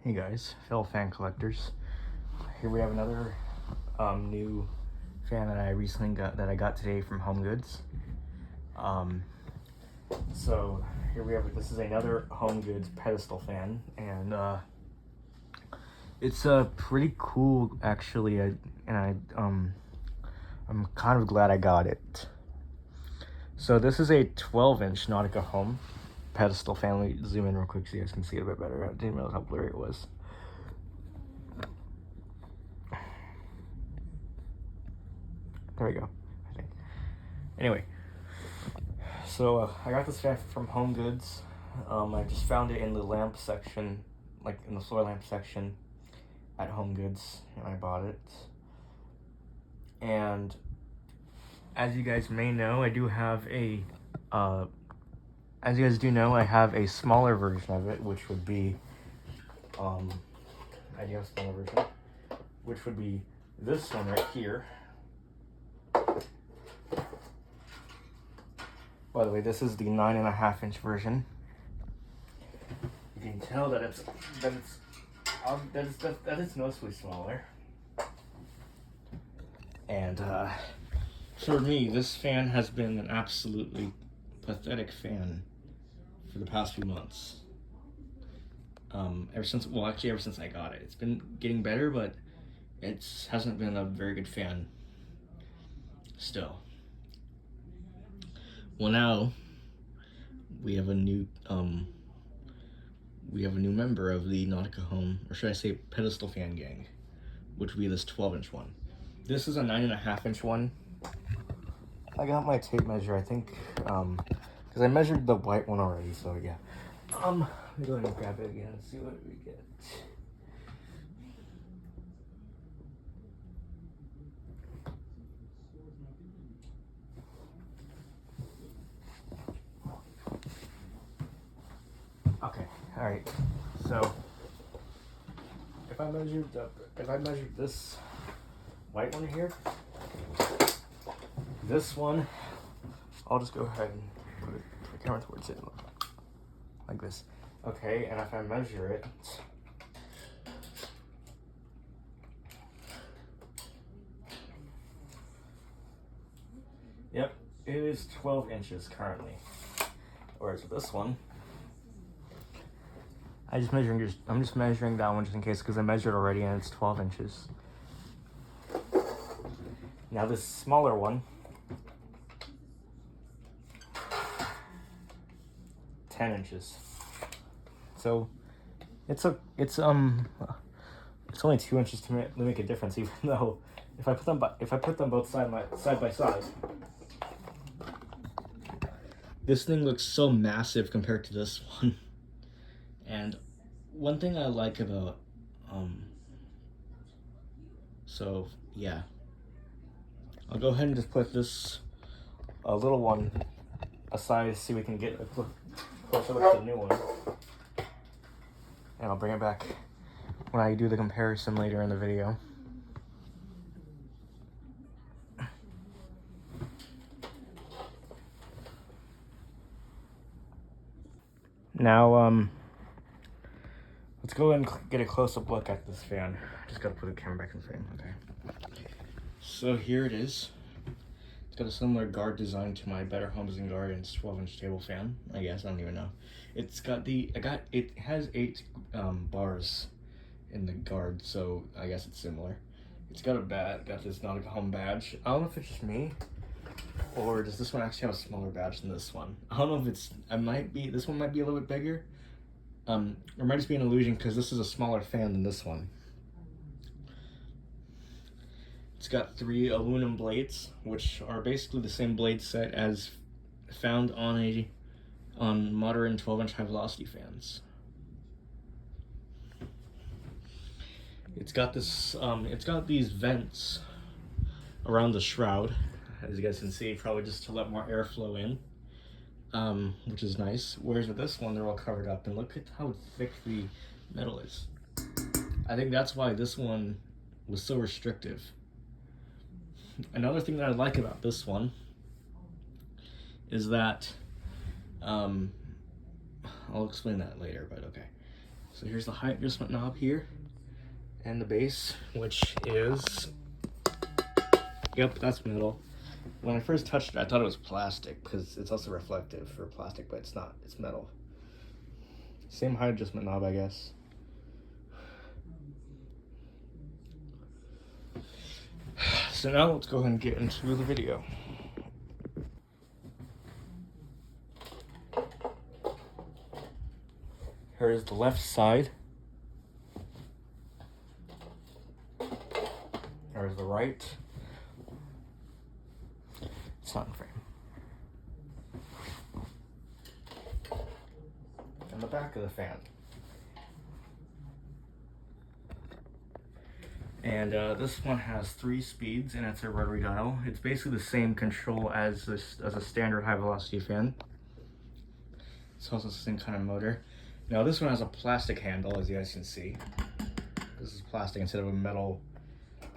Hey guys, fellow fan collectors. Here we have another new fan that I recently got today from Home Goods. So here we have, this is another Home Goods Pedestal fan, and it's pretty cool actually. I'm kind of glad I got it. So this is a 12-inch Nautica Home Pedestal fan. Let me zoom in real quick so you guys can see it a bit better. I didn't realize how blurry it was. There we go, I think. Anyway, so I got this fan from Home Goods. I just found it in the lamp section, like in the floor lamp section at Home Goods, and I bought it. And as you guys may know, I do have a, as you guys do know, I have a smaller version of it, which would be, I do have a smaller version, which would be this one right here. By the way, this is the 9.5-inch version. You can tell that it's noticeably smaller. And for me, this fan has been an absolutely pathetic fan for the past few months. Ever since I got it. It's been getting better, but it hasn't been a very good fan still. Well, now we have a new member of the Nautica Home, or should I say Pedestal fan gang, which would be this 12-inch one. This is a 9.5-inch one. I got my tape measure, I think, because I measured the white one already, so yeah. Let me go ahead and grab it again and see what we get. Okay, all right. So if I measured this white one here, this one, I'll just go ahead and put the camera towards it, like this. Okay, and if I measure it, yep, it is 12 inches currently. Whereas with this one, I'm just measuring that one just in case, because I measured already and it's 12 inches. Now this smaller one, 10 inches. So it's only 2 inches to make a difference, even though if I put them both side by side, this thing looks so massive compared to this one. And one thing I like about, so yeah, I'll go ahead and just put this little one aside so we can get a closer look at the new one. And I'll bring it back when I do the comparison later in the video. Now, let's go and get a close-up look at this fan. Just gotta put the camera back in frame, okay. So here it is. It's got a similar guard design to my Better Homes and Gardens 12-inch table fan, I guess, I don't even know. It's got it has 8 bars in the guard, so I guess it's similar. It's got this Nautica Home badge. I don't know if it's just me, or does this one actually have a smaller badge than this one? I don't know if this one might be a little bit bigger. Or it might just be an illusion because this is a smaller fan than this one. It's got 3 aluminum blades, which are basically the same blade set as found on modern 12-inch high velocity fans. It's got these vents around the shroud, as you guys can see, probably just to let more airflow in, which is nice. Whereas with this one, they're all covered up, and look at how thick the metal is. I think that's why this one was so restrictive. Another thing that I like about this one is that, I'll explain that later, but okay. So here's the height adjustment knob here, and the base, which is, yep, that's metal. When I first touched it, I thought it was plastic because it's also reflective for plastic, but it's not, it's metal. Same height adjustment knob, I guess. So now let's go ahead and get into the video. Here's the left side. There's the right. It's not in frame. And the back of the fan. And this one has 3 speeds, and it's a rotary dial. It's basically the same control as a standard high velocity fan. It's also the same kind of motor. Now this one has a plastic handle, as you guys can see. This is plastic instead of a metal,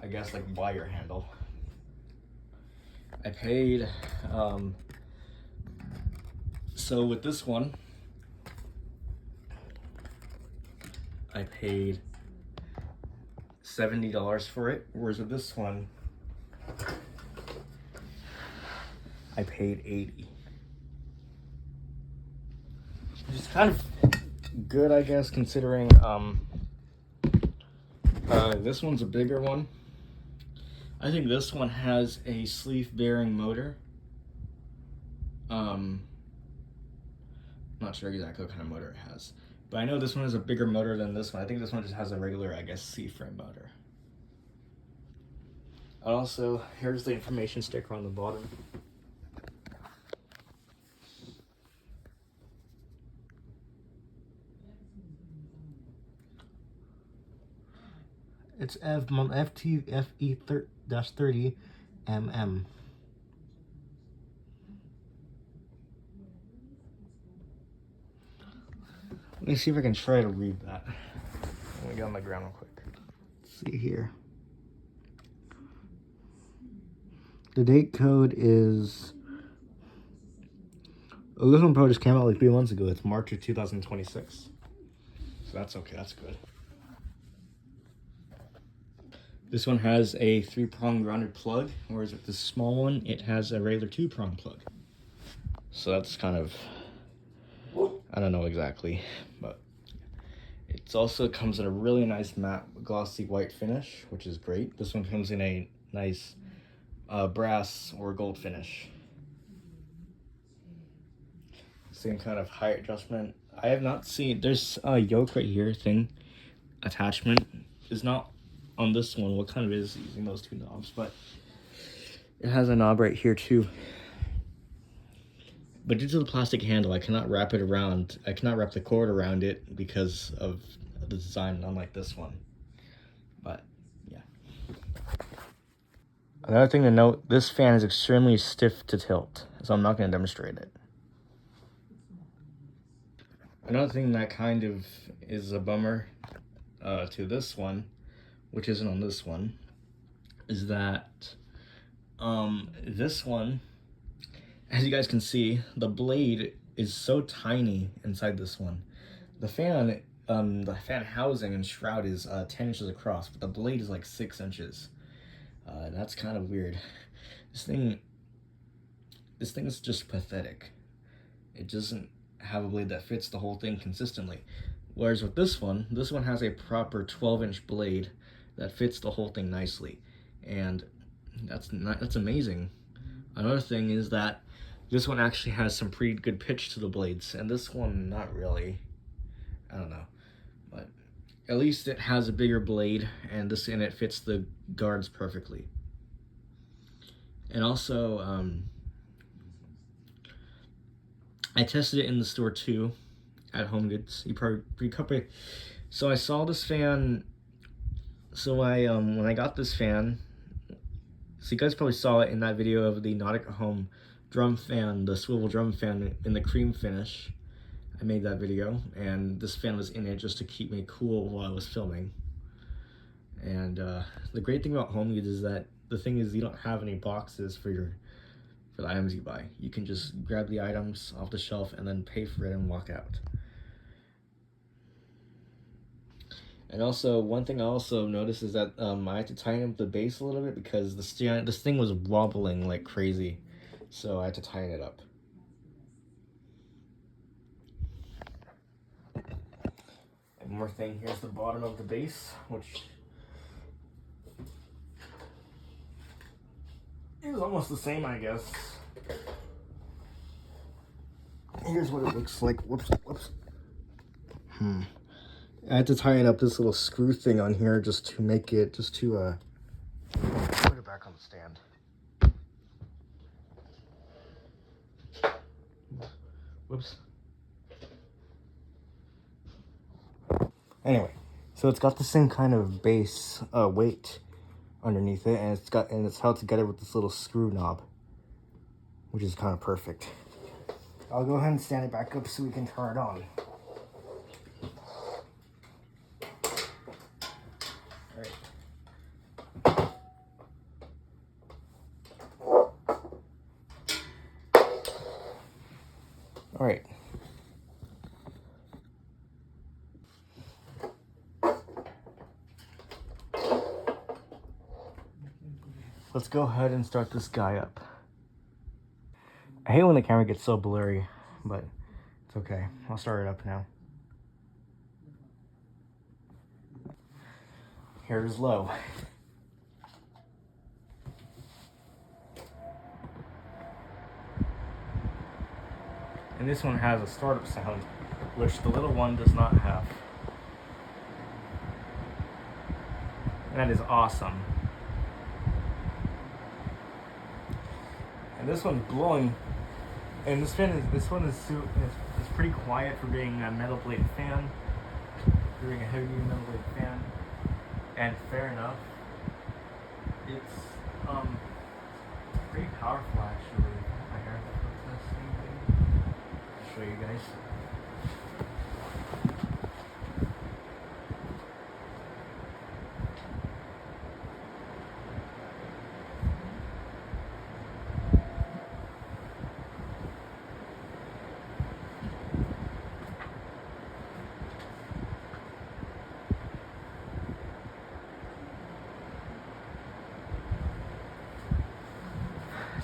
I guess, like wire handle. I paid, so with this one, I paid $70 for it, whereas with this one, I paid $80. Which is kind of good, I guess, considering this one's a bigger one. I think this one has a sleeve bearing motor. Not sure exactly what kind of motor it has, but I know this one is a bigger motor than this one. I think this one just has a regular, I guess, C-frame motor. Also, here's the information sticker on the bottom. It's FTFE-30 mm. Let me see if I can try to read that. Let me get on my ground real quick. Let's see here. The date code is... Oh, this one probably just came out like 3 months ago. It's March of 2026. So that's okay, that's good. This one has a 3-prong grounded plug, whereas with this small one, it has a regular 2-prong plug. So that's kind of, I don't know exactly, but it also comes in a really nice matte glossy white finish, which is great. This one comes in a nice brass or gold finish. Same kind of height adjustment. I have not seen, there's a yoke right here thing, attachment is not on this one what kind of is using those 2 knobs, but it has a knob right here too. But due to the plastic handle, I cannot wrap it around, I cannot wrap the cord around it because of the design, unlike this one. But yeah. Another thing to note, this fan is extremely stiff to tilt, so I'm not going to demonstrate it. Another thing that kind of is a bummer to this one, which isn't on this one, is that this one, as you guys can see, the blade is so tiny inside this one. The fan housing and shroud is 10 inches across, but the blade is like 6 inches. That's kind of weird. This thing is just pathetic. It doesn't have a blade that fits the whole thing consistently. Whereas with this one has a proper 12-inch blade that fits the whole thing nicely, and that's amazing. Another thing is that this one actually has some pretty good pitch to the blades, and this one not really. I don't know, but at least it has a bigger blade, and it fits the guards perfectly. And also, I tested it in the store too, at Home Goods. So I saw this fan. So when I got this fan, so you guys probably saw it in that video of the Nautica Home drum fan, the swivel drum fan in the cream finish. I made that video, and this fan was in it just to keep me cool while I was filming. And the great thing about Home Goods is that the thing is you don't have any boxes for the items you buy. You can just grab the items off the shelf and then pay for it and walk out. And also, one thing I also noticed is that I had to tighten up the base a little bit because this thing was wobbling like crazy. So I had to tighten it up. One more thing, here's the bottom of the base, which is almost the same, I guess. Here's what it looks like. Whoops. I had to tighten up this little screw thing on here just to put it back on the stand. Whoops. Anyway, so it's got the same kind of base weight underneath it, and it's held together with this little screw knob, which is kind of perfect. I'll go ahead and stand it back up so we can turn it on. All right. Let's go ahead and start this guy up. I hate when the camera gets so blurry, but it's okay. I'll start it up now. Here's low. And this one has a startup sound, which the little one does not have. And that is awesome. And this one's blowing. And this one is pretty quiet for being a metal blade fan. For being a heavy metal blade fan. And fair enough. It's pretty powerful actually. I heard that same thing. I'll show you guys.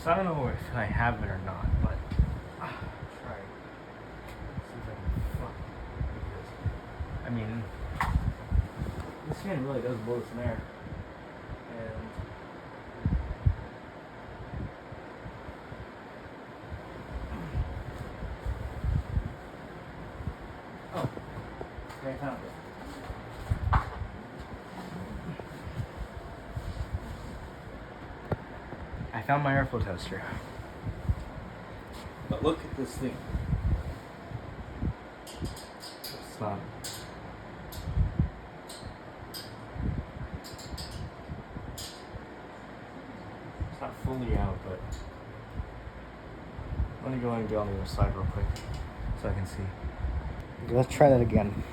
So I don't know if I have it or not, but I'll try. See if I can fucking this. I mean, this fan really does blow some air. And oh, okay, I found it. I found my airflow tester. But look at this thing. It's not. It's not fully out, but let me go and get on the other side real quick so I can see. Okay, let's try that again.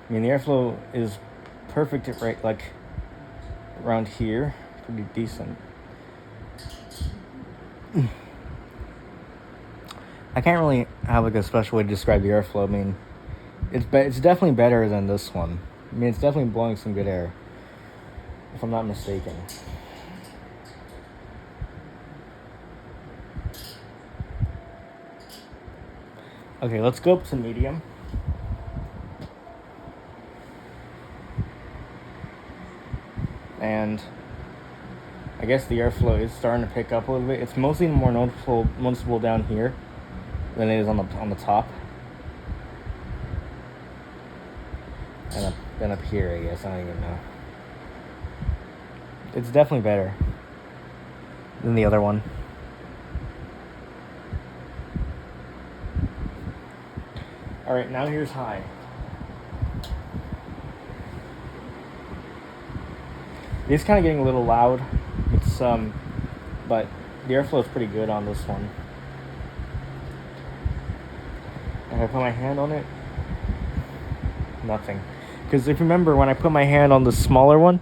I mean, the airflow is perfect at right, like around here, pretty decent. I can't really have like a special way to describe the airflow. I mean, it's definitely better than this one. I mean, it's definitely blowing some good air, if I'm not mistaken. Okay, let's go up to medium. And I guess the airflow is starting to pick up a little bit. It's mostly more noticeable down here than it is on the top. And then up here, I guess. I don't even know. It's definitely better than the other one. Alright, now here's high. It's kind of getting a little loud. It's but the airflow is pretty good on this one. If I put my hand on it, nothing. Because if you remember, when I put my hand on the smaller one,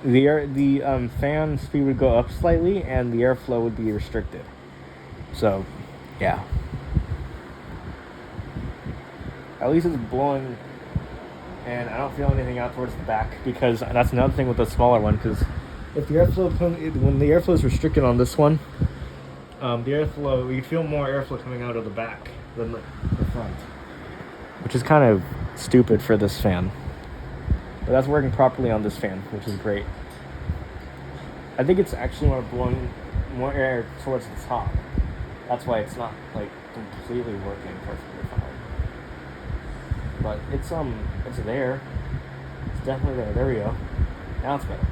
the fan speed would go up slightly and the airflow would be restricted. So, yeah. At least it's blowing, and I don't feel anything out towards the back, because that's another thing with the smaller one. Because if the when the airflow is restricted on this one, the airflow, you feel more airflow coming out of the back than the front, which is kind of stupid for this fan. But that's working properly on this fan, which is great. I think it's actually blowing more air towards the top. That's why it's not like completely working perfectly fine. But it's there. It's definitely there. There we go. Now it's better.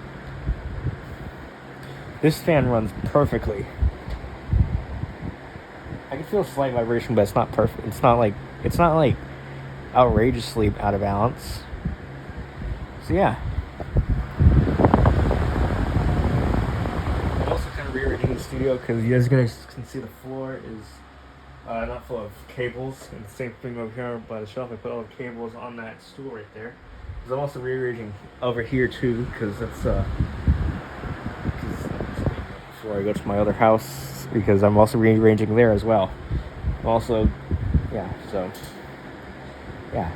This fan runs perfectly. I can feel a slight vibration, but it's not perfect. It's not like outrageously out of balance. So yeah. I'm also kind of rearranging the studio because you guys can see the floor is not full of cables. And the same thing over here by the shelf. I put all the cables on that stool right there. Because I'm also rearranging over here too, because that's before I go to my other house, because I'm also rearranging there as well. Also, yeah. So, yeah.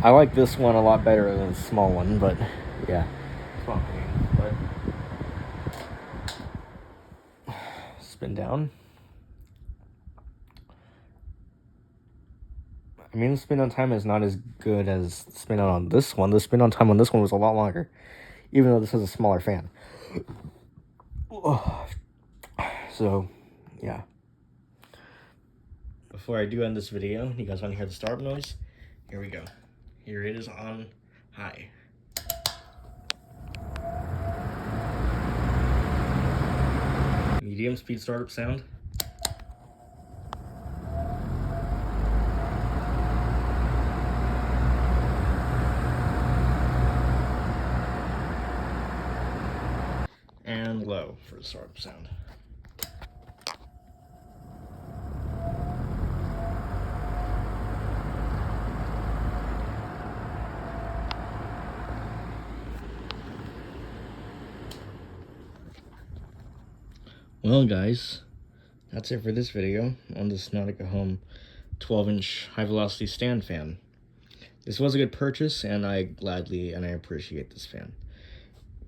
I like this one a lot better than the small one, but yeah. Small thing, but spin down. I mean, the spin on time is not as good as the spin on this one. The spin on time on this one was a lot longer, even though this is a smaller fan. So, yeah. Before I do end this video, you guys want to hear the startup noise? Here we go. Here it is on high. Medium speed startup sound. And low for the startup sound. Well guys, that's it for this video on this Nautica Home 12-inch high-velocity stand fan. This was a good purchase, and I appreciate this fan.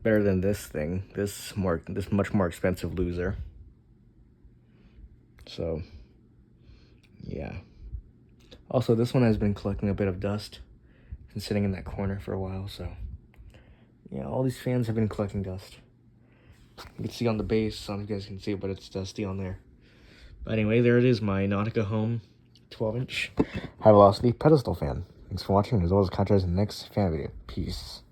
Better than this thing, this much more expensive loser. So, yeah. Also, this one has been collecting a bit of dust. Been sitting in that corner for a while, so yeah, all these fans have been collecting dust. You can see on the base, some of you guys can see it, but it's dusty on there. But anyway, there it is, my Nautica Home 12-inch high-velocity pedestal fan. Thanks for watching. As always, catch you guys in the next fan video. Peace.